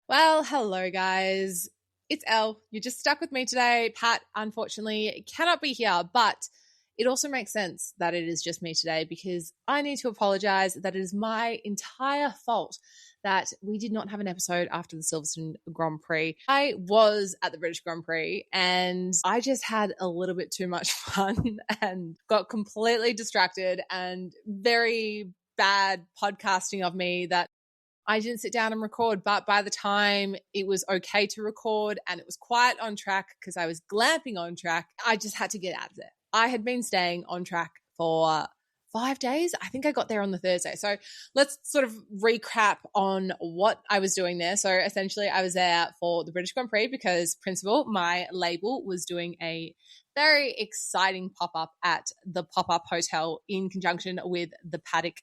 Well, hello guys. It's Elle. You're just stuck with me today. Pat, unfortunately, cannot be here, but it also makes sense that it is just me today because I need to apologize that it is my entire fault that we did not have an episode after the Silverstone Grand Prix. I was at the British Grand Prix and I just had a little bit too much fun and got completely distracted and very bad podcasting of me that I didn't sit down and record, but by the time it was okay to record and it was quiet on track because I was glamping on track, I just had to get out of there. I had been staying on track for 5 days. I think I got there on the Thursday. So let's sort of recap on what I was doing there. So essentially I was there for the British Grand Prix because Principal, my label, was doing a very exciting pop-up at the pop-up hotel in conjunction with the Paddock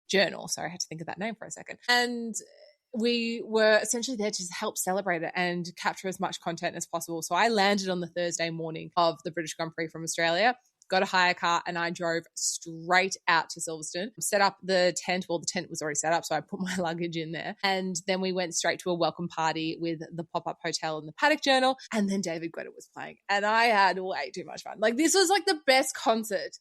Journal. Sorry, I had to think of that name for a second. And we were essentially there to just help celebrate it and capture as much content as possible. So I landed on the Thursday morning of the British Grand Prix from Australia, got a hire car, and I drove straight out to Silverstone, set up the tent. Well, the tent was already set up, so I put my luggage in there. And then we went straight to a welcome party with the pop-up hotel and the Paddock Journal. And then David Guetta was playing. And I had way too much fun. Like, this was like the best concert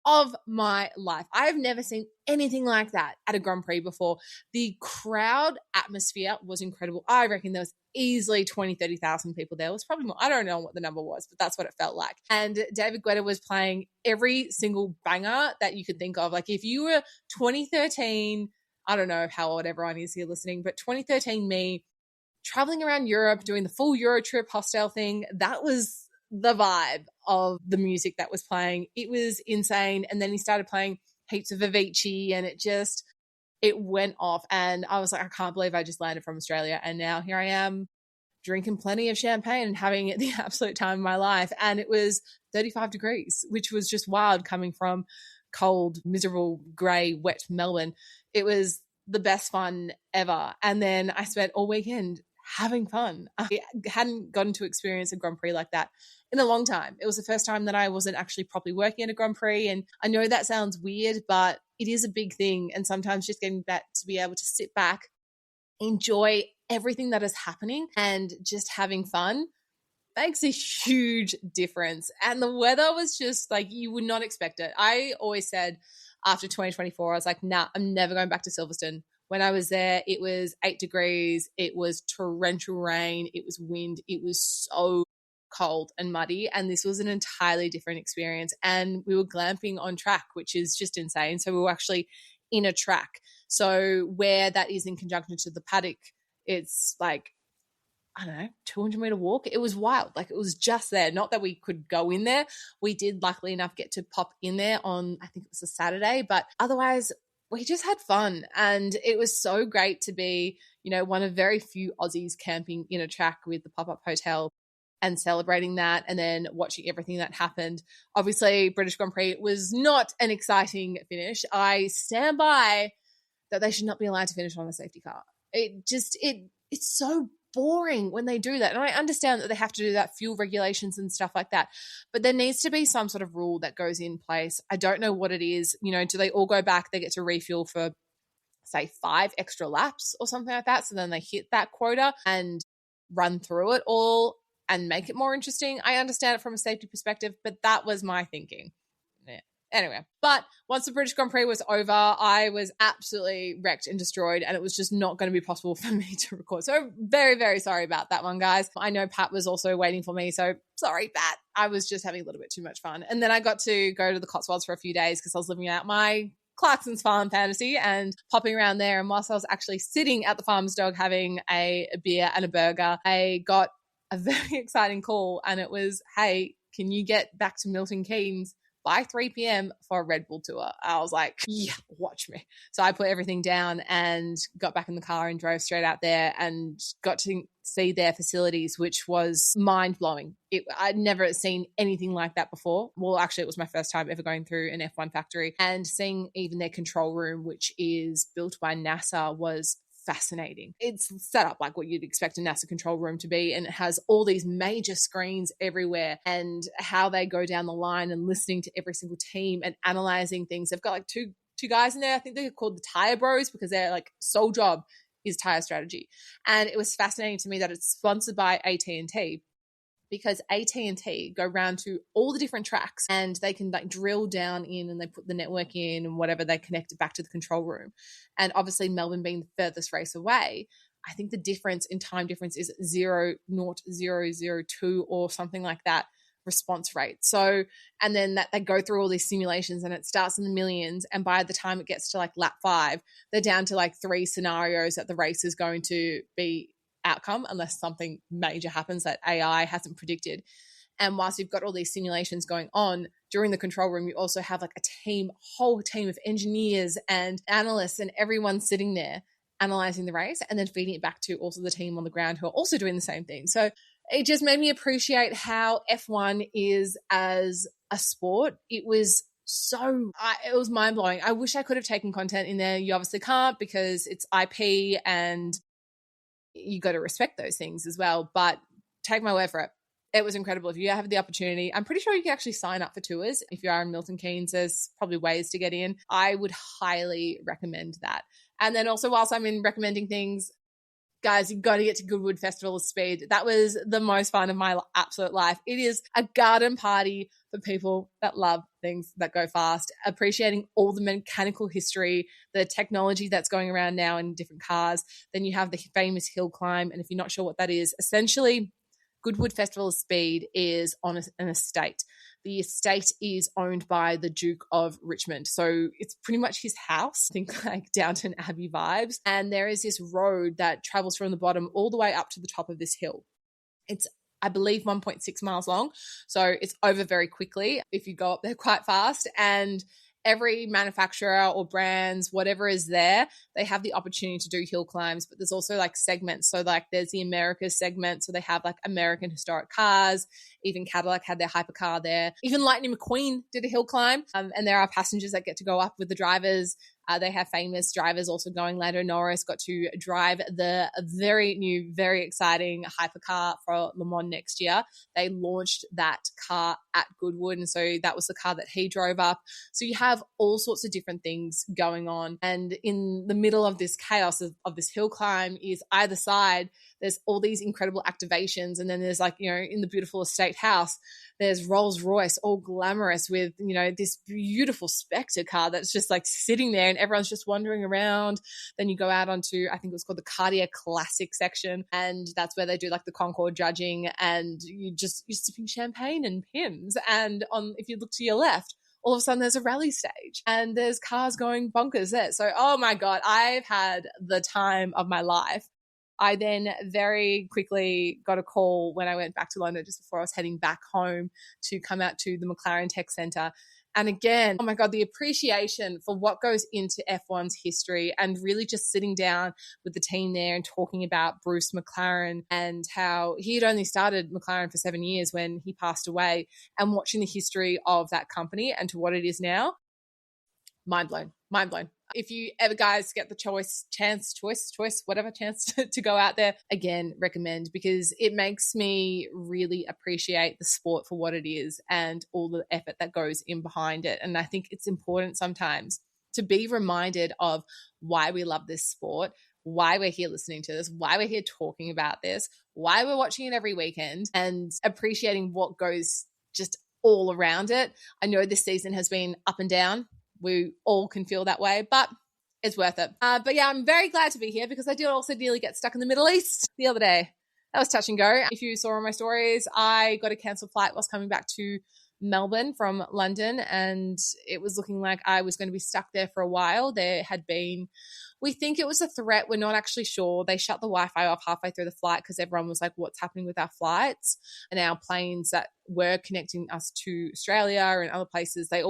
of my life. I have never seen anything like that at a Grand Prix before. The crowd atmosphere was incredible. I reckon there was easily 20, 30,000 people there. It was probably more. I don't know what the number was, but that's what it felt like. And David Guetta was playing every single banger that you could think of. Like if you were 2013, I don't know how old everyone is here listening, but 2013 me, traveling around Europe, doing the full Euro trip hostel thing, that was the vibe of the music that was playing. It was insane. And then he started playing heaps of Avicii and it went off. And I was like, I can't believe I just landed from Australia. And now here I am drinking plenty of champagne and having the absolute time of my life. And it was 35 degrees, which was just wild coming from cold, miserable, grey, wet Melbourne. It was the best fun ever. And then I spent all weekend having fun. I hadn't gotten to experience a Grand Prix like that in a long time. It was the first time that I wasn't actually properly working at a Grand Prix. And I know that sounds weird, but it is a big thing. And sometimes just getting back to be able to sit back, enjoy everything that is happening and just having fun makes a huge difference. And the weather was just like, you would not expect it. I always said after 2024, I was like, nah, I'm never going back to Silverstone. When I was there, it was 8 degrees. It was torrential rain. It was wind. It was so cold and muddy. And this was an entirely different experience. And we were glamping on track, which is just insane. So we were actually in a track. So where that is in conjunction to the paddock, it's like, I don't know, 200-meter walk. It was wild. Like it was just there. Not that we could go in there. We did, luckily enough, get to pop in there on, I think it was a Saturday. But otherwise, we just had fun. And it was so great to be, one of very few Aussies camping in a track with the pop-up hotel and celebrating that and then watching everything that happened. Obviously, British Grand Prix was not an exciting finish. I stand by that they should not be allowed to finish on a safety car. It's so boring when they do that. And I understand that they have to do that, fuel regulations and stuff like that. But there needs to be some sort of rule that goes in place. I don't know what it is. Do they all go back? They get to refuel for, say, 5 extra laps or something like that. So then they hit that quota and run through it all and make it more interesting. I understand it from a safety perspective, but that was my thinking. Yeah. Anyway, but once the British Grand Prix was over, I was absolutely wrecked and destroyed, and it was just not going to be possible for me to record. So very, very sorry about that one, guys. I know Pat was also waiting for me, so sorry, Pat. I was just having a little bit too much fun. And then I got to go to the Cotswolds for a few days because I was living out my Clarkson's farm fantasy and popping around there. And whilst I was actually sitting at the Farmer's Dog having a beer and a burger, I got a very exciting call, and it was, hey, can you get back to Milton Keynes by 3 p.m. for a Red Bull tour? I was like, yeah, watch me. So I put everything down and got back in the car and drove straight out there and got to see their facilities, which was mind-blowing. I'd never seen anything like that before. Well, actually, it was my first time ever going through an F1 factory, and seeing even their control room, which is built by NASA, was fascinating. It's set up like what you'd expect a NASA control room to be, and it has all these major screens everywhere, and how they go down the line and listening to every single team and analyzing things. They've got like two guys in there. I think they're called the Tire Bros because they're like sole job is Tire Strategy. And it was fascinating to me that it's sponsored by AT&T, because AT&T go around to all the different tracks and they can like drill down in and they put the network in and whatever, they connect it back to the control room. And obviously Melbourne being the furthest race away, I think the difference in time difference is 0.0002 or something like that response rate. So, and then that they go through all these simulations and it starts in the millions. And by the time it gets to like lap 5, they're down to like 3 scenarios that the race is going to be outcome unless something major happens that AI hasn't predicted. And whilst you've got all these simulations going on during the control room, you also have like a whole team of engineers and analysts and everyone sitting there analyzing the race and then feeding it back to also the team on the ground who are also doing the same thing. So it just made me appreciate how F1 is as a sport. It was it was mind-blowing. I wish I could have taken content in there. You obviously can't because it's IP and you got to respect those things as well. But take my word for it. It was incredible. If you have the opportunity, I'm pretty sure you can actually sign up for tours. If you are in Milton Keynes, there's probably ways to get in. I would highly recommend that. And then also, whilst I'm in recommending things, guys, you've got to get to Goodwood Festival of Speed. That was the most fun of my absolute life. It is a garden party for people that love things that go fast, appreciating all the mechanical history, the technology that's going around now in different cars. Then you have the famous hill climb. And if you're not sure what that is, essentially Goodwood Festival of Speed is on an estate. The estate is owned by the Duke of Richmond. So it's pretty much his house. I think like Downton Abbey vibes. And there is this road that travels from the bottom all the way up to the top of this hill. It's, I believe, 1.6 miles long. So it's over very quickly if you go up there quite fast. And every manufacturer or brands, whatever is there, they have the opportunity to do hill climbs, but there's also like segments. So like there's the Americas segment. So they have like American historic cars. Even Cadillac had their hypercar there. Even Lightning McQueen did a hill climb. And there are passengers that get to go up with the drivers. They have famous drivers also going. Lando Norris got to drive the very new, very exciting hypercar for Le Mans next year. They launched that car at Goodwood. And so that was the car that he drove up. So you have all sorts of different things going on. And in the middle of this chaos of this hill climb is either side, there's all these incredible activations. And then there's like, you know, in the beautiful estate house, there's Rolls Royce, all glamorous with, you know, this beautiful Spectre car that's just like sitting there and everyone's just wandering around. Then you go out onto, I think it was called the Cartier Classic section. And that's where they do like the Concours judging and you're sipping champagne and Pimm's. And if you look to your left, all of a sudden there's a rally stage and there's cars going bonkers there. So, oh my God, I've had the time of my life. I then very quickly got a call when I went back to London just before I was heading back home to come out to the McLaren Tech Centre. And again, oh my God, the appreciation for what goes into F1's history and really just sitting down with the team there and talking about Bruce McLaren and how he had only started McLaren for 7 years when he passed away, and watching the history of that company and to what it is now. Mind blown. If you ever guys get the chance to go out there, again, recommend, because it makes me really appreciate the sport for what it is and all the effort that goes in behind it. And I think it's important sometimes to be reminded of why we love this sport, why we're here listening to this, why we're here talking about this, why we're watching it every weekend, and appreciating what goes just all around it. I know this season has been up and down. We all can feel that way, but it's worth it. But yeah, I'm very glad to be here because I did also nearly get stuck in the Middle East the other day. That was touch and go. If you saw on my stories, I got a cancelled flight whilst coming back to Melbourne from London, and it was looking like I was going to be stuck there for a while. There had been, we think it was a threat. We're not actually sure. They shut the Wi-Fi off halfway through the flight because everyone was like, what's happening with our flights? And our planes that were connecting us to Australia and other places, they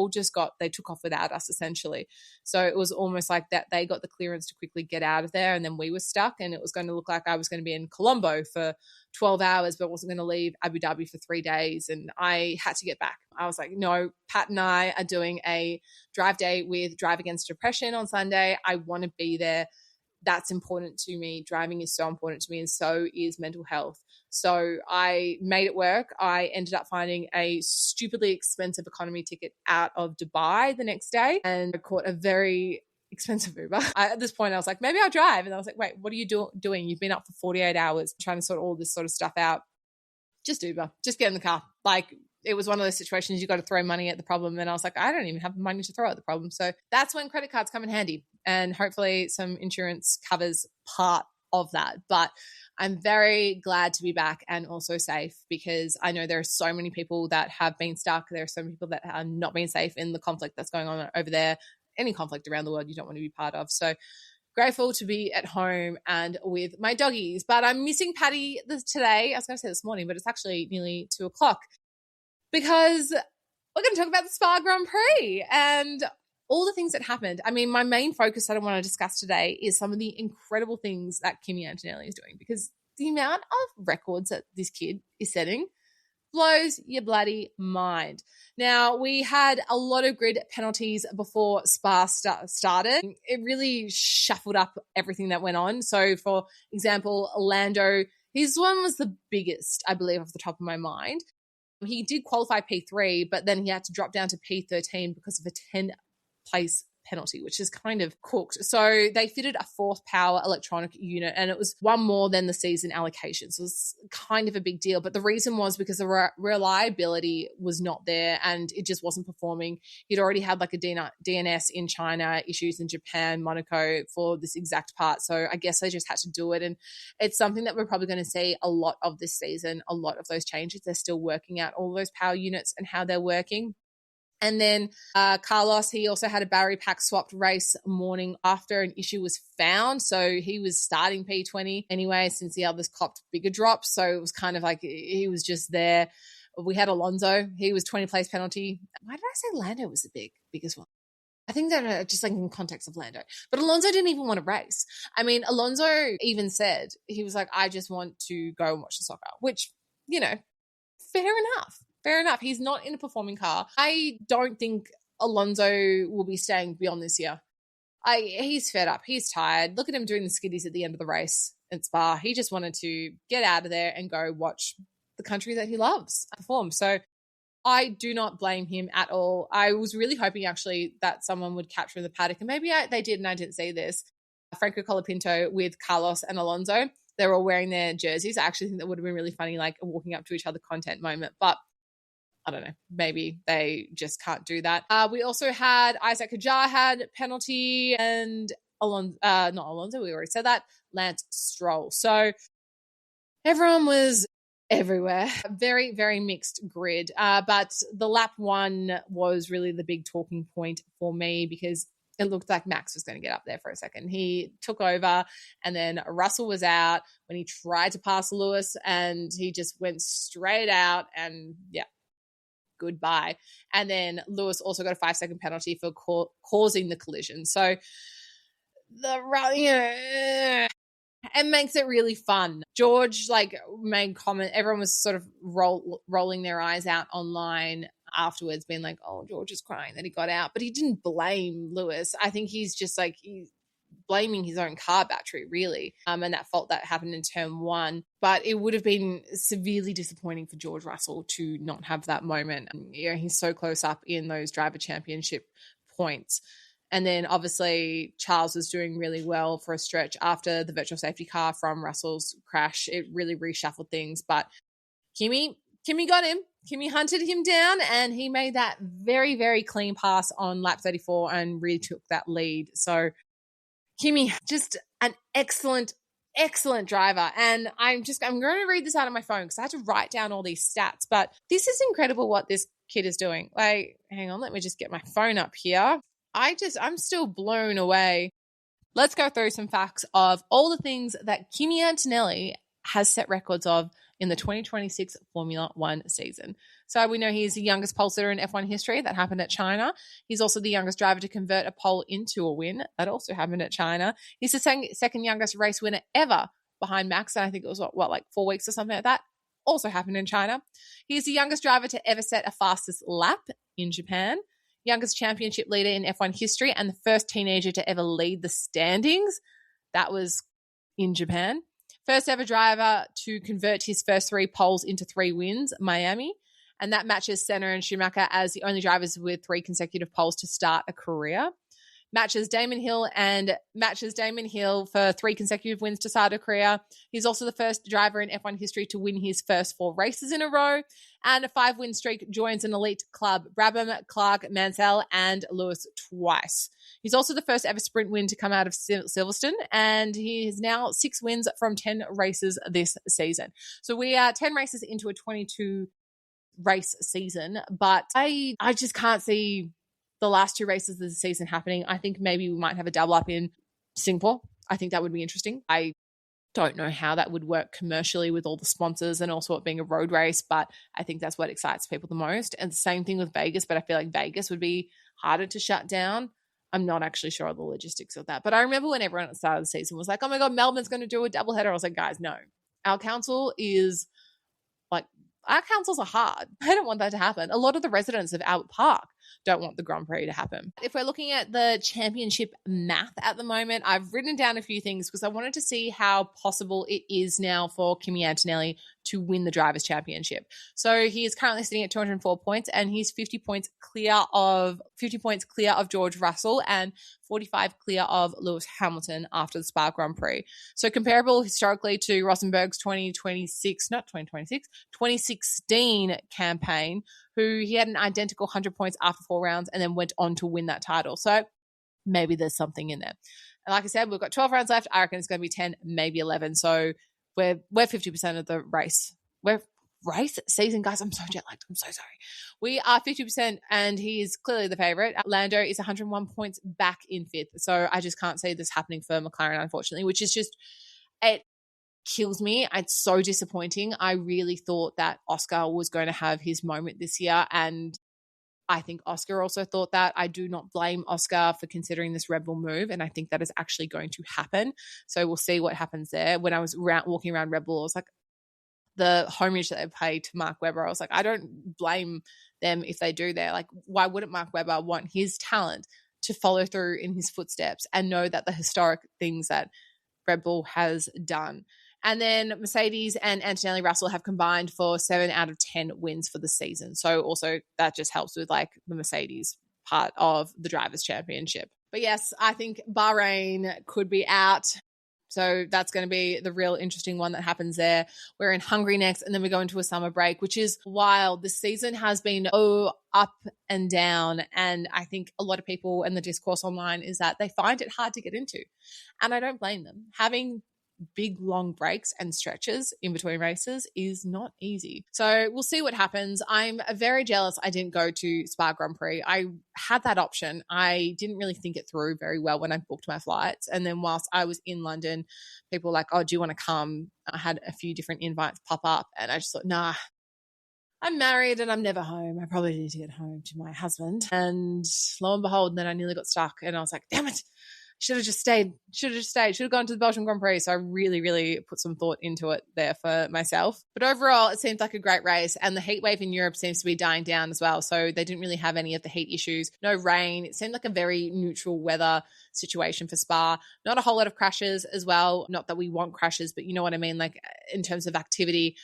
took off without us essentially. So it was almost like that they got the clearance to quickly get out of there, and then we were stuck, and it was going to look like I was going to be in Colombo for 12 hours, but wasn't going to leave Abu Dhabi for 3 days. And I had to get back. I was like, no, Pat and I are doing a drive day with Drive Against Depression on Sunday. I want to be there. That's important to me. Driving is so important to me, and so is mental health. So I made it work. I ended up finding a stupidly expensive economy ticket out of Dubai the next day, and I caught a very expensive Uber. At this point, I was like, maybe I'll drive. And I was like, wait, what are you doing? You've been up for 48 hours trying to sort all this sort of stuff out. Just Uber. Just get in the car. Like, it was one of those situations you got to throw money at the problem. And I was like, I don't even have the money to throw at the problem. So that's when credit cards come in handy. And hopefully some insurance covers part of that. But I'm very glad to be back and also safe, because I know there are so many people that have been stuck. There are so many people that have not been safe in the conflict that's going on over there. Any conflict around the world you don't want to be part of. So grateful to be at home and with my doggies. But I'm missing Patty today. I was going to say this morning, but it's actually nearly 2:00, because we're going to talk about the Spa Grand Prix and all the things that happened. I mean, my main focus that I want to discuss today is some of the incredible things that Kimi Antonelli is doing, because the amount of records that this kid is setting blows your bloody mind. Now, we had a lot of grid penalties before Spa started. It really shuffled up everything that went on. So, for example, Lando, his one was the biggest, I believe, off the top of my mind. He did qualify P3, but then he had to drop down to P13 because of a 10-place penalty, which is kind of cooked. So they fitted a fourth power electronic unit, and it was one more than the season allocation. So it's kind of a big deal. But the reason was because the reliability was not there and it just wasn't performing. He'd already had like a DNS in China, issues in Japan, Monaco for this exact part. So I guess they just had to do it. And it's something that we're probably going to see a lot of this season, a lot of those changes. They're still working out all those power units and how they're working. And then Carlos, he also had a battery pack swapped race morning after an issue was found. So he was starting P20 anyway, since the others copped bigger drops. So it was kind of like he was just there. We had Alonso. He was 20-place penalty. Why did I say Lando was the biggest one? I think that just like in context of Lando. But Alonso didn't even want to race. I mean, Alonso even said, he was like, I just want to go and watch the soccer, which, you know, fair enough. Fair enough. He's not in a performing car. I don't think Alonso will be staying beyond this year. He's fed up. He's tired. Look at him doing the skiddies at the end of the race at Spa. He just wanted to get out of there and go watch the country that he loves perform. So I do not blame him at all. I was really hoping actually that someone would capture the paddock, and maybe they did and I didn't see this. Franco Colapinto with Carlos and Alonso. They were all wearing their jerseys. I actually think that would have been really funny, like a walking up to each other content moment. But I don't know, maybe they just can't do that. We also had Isaac Hadjar had penalty, and not Alonso, we already said that, Lance Stroll. So everyone was everywhere. Very, very mixed grid. But the lap one was really the big talking point for me, because it looked like Max was going to get up there for a second. He took over, and then Russell was out when he tried to pass Lewis, and he just went straight out, and yeah, goodbye. And then Lewis also got a 5-second penalty for causing the collision. So it makes it really fun. George made comment. Everyone was sort of rolling their eyes out online afterwards, being like, oh, George is crying that he got out. But he didn't blame Lewis. I think he's just he's blaming his own car battery, really, and that fault that happened in turn one. But it would have been severely disappointing for George Russell to not have that moment. He's so close up in those driver championship points. And then obviously Charles was doing really well for a stretch after the virtual safety car from Russell's crash. It really reshuffled things. But Kimi got him. Kimi hunted him down, and he made that very, very clean pass on lap 34 and really took that lead. So Kimi, just an excellent driver. And I'm going to read this out of my phone because I had to write down all these stats. But this is incredible what this kid is doing. Hang on, let me just get my phone up here. I'm still blown away. Let's go through some facts of all the things that Kimi Antonelli has set records of in the 2026 Formula One season. So we know he's the youngest pole sitter in F1 history. That happened at China. He's also the youngest driver to convert a pole into a win. That also happened at China. He's the second youngest race winner ever behind Max. And I think it was, 4 weeks or something like that. Also happened in China. He's the youngest driver to ever set a fastest lap in Japan. Youngest championship leader in F1 history, and the first teenager to ever lead the standings. That was in Japan. First ever driver to convert his first 3 poles into 3 wins, Miami. And that matches Senna and Schumacher as the only drivers with 3 consecutive poles to start a career. matches Damon Hill for 3 consecutive wins to start a career. He's also the first driver in F1 history to win his first 4 races in a row, and a 5-win streak joins an elite club: Brabham, Clark, Mansell, and Lewis twice. He's also the first ever sprint win to come out of Silverstone, and he has now 6 wins from 10 races this season. So we are 10 races into a 22 race season, but I just can't see the last 2 races of the season happening. I think maybe we might have a double up in Singapore. I think that would be interesting. I don't know how that would work commercially with all the sponsors and also it being a road race, but I think that's what excites people the most. And same thing with Vegas, but I feel like Vegas would be harder to shut down. I'm not actually sure of the logistics of that. But I remember when everyone at the start of the season was like, oh my God, Melbourne's going to do a doubleheader. I was like, guys, no. Our councils are hard. I don't want that to happen. A lot of the residents of Albert Park don't want the Grand Prix to happen. If we're looking at the championship math at the moment, I've written down a few things because I wanted to see how possible it is now for Kimi Antonelli to win the Drivers' Championship. So he is currently sitting at 204 points and he's 50 points clear of George Russell and 45 clear of Lewis Hamilton after the Spa Grand Prix. So comparable historically to Rosenberg's 2016 campaign, who he had an identical 100 points after 4 rounds and then went on to win that title. So maybe there's something in there. And like I said, we've got 12 rounds left. I reckon it's going to be 10, maybe 11. So we're 50% of the race. We're race season, guys. I'm so jet lagged. I'm so sorry. We are 50% and he is clearly the favorite. Lando is 101 points back in 5th. So I just can't see this happening for McLaren, unfortunately, which is just, it kills me. It's so disappointing. I really thought that Oscar was going to have his moment this year, and I think Oscar also thought that. I do not blame Oscar for considering this Red Bull move, and I think that is actually going to happen. So we'll see what happens there. When I was walking around Red Bull, I was like, the homage that they paid to Mark Webber, I was like, I don't blame them if they do that. Like, why wouldn't Mark Webber want his talent to follow through in his footsteps and know that the historic things that Red Bull has done? And then Mercedes and Antonelli Russell have combined for 7 out of 10 wins for the season. So also that just helps with like the Mercedes part of the Drivers' Championship. But yes, I think Bahrain could be out. So that's going to be the real interesting one that happens there. We're in Hungary next, and then we go into a summer break, which is wild. The season has been up and down, and I think a lot of people and the discourse online is that they find it hard to get into, and I don't blame them. Having big long breaks and stretches in between races is not easy. So we'll see what happens. I'm very jealous I didn't go to Spa Grand Prix. I had that option. I didn't really think it through very well when I booked my flights. And then whilst I was in London, people were like, oh, do you want to come? I had a few different invites pop up and I just thought, nah, I'm married and I'm never home. I probably need to get home to my husband. And lo and behold, then I nearly got stuck and I was like, damn it. Should have gone to the Belgian Grand Prix. So I really, really put some thought into it there for myself. But overall, it seemed like a great race, and the heat wave in Europe seems to be dying down as well. So they didn't really have any of the heat issues. No rain. It seemed like a very neutral weather situation for Spa. Not a whole lot of crashes as well. Not that we want crashes, but you know what I mean? Like in terms of activity,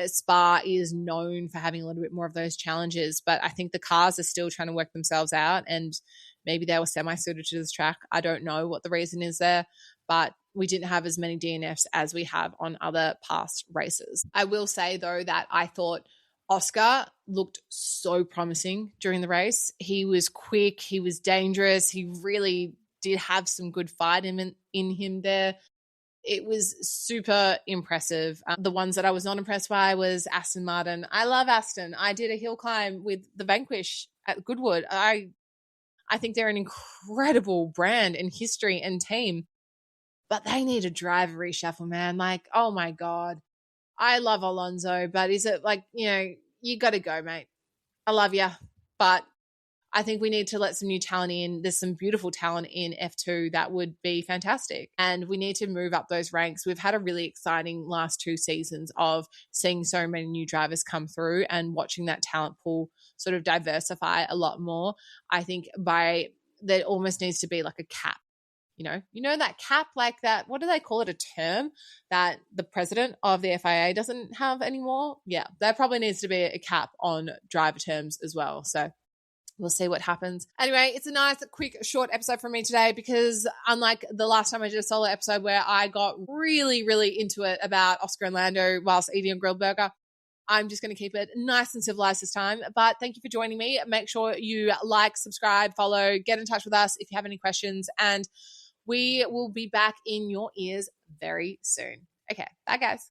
Spa is known for having a little bit more of those challenges, but I think the cars are still trying to work themselves out, and maybe they were semi-suited to this track. I don't know what the reason is there, but we didn't have as many DNFs as we have on other past races. I will say, though, that I thought Oscar looked so promising during the race. He was quick. He was dangerous. He really did have some good fight in him there. It was super impressive. The ones that I was not impressed by was Aston Martin. I love Aston. I did a hill climb with the Vanquish at Goodwood. I think they're an incredible brand and history and team, but they need a driver reshuffle, man. Like, oh my God, I love Alonso, but is it like, you got to go, mate. I love you, but I think we need to let some new talent in. There's some beautiful talent in F2 that would be fantastic. And we need to move up those ranks. We've had a really exciting last 2 seasons of seeing so many new drivers come through and watching that talent pool sort of diversify a lot more. I think there almost needs to be like a cap. You know that cap, like that, what do they call it, a term that the president of the FIA doesn't have anymore? Yeah, there probably needs to be a cap on driver terms as well. So we'll see what happens. Anyway, it's a nice, quick, short episode from me today because unlike the last time I did a solo episode where I got really, really into it about Oscar and Lando whilst eating a grilled burger, I'm just going to keep it nice and civilized this time. But thank you for joining me. Make sure you like, subscribe, follow, get in touch with us if you have any questions, and we will be back in your ears very soon. Okay, bye guys.